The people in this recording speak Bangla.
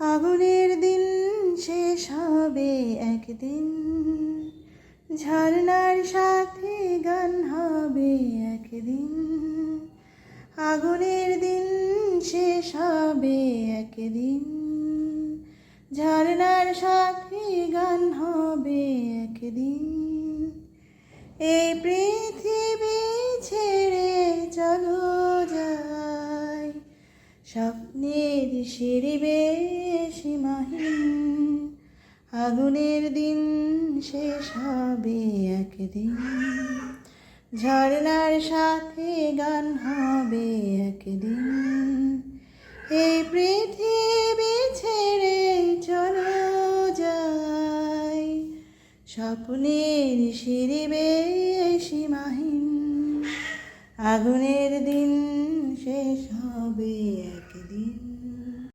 আগুনের দিন শেষ হবে একদিন, ঝর্ণার সাথে গান হবে একদিন। আগুনের দিন শেষ হবে একদিন, ঝর্ণার সাথে গান হবে একদিন। এই পৃথিবী ছেড়ে চলো যাই, স্বপ্নের সিঁড়ি বেয়ে সীমাহীন। আগুনের দিন শেষ হবে একদিন, ঝর্ণার সাথে গান হবে একদিন। এই পৃথিবী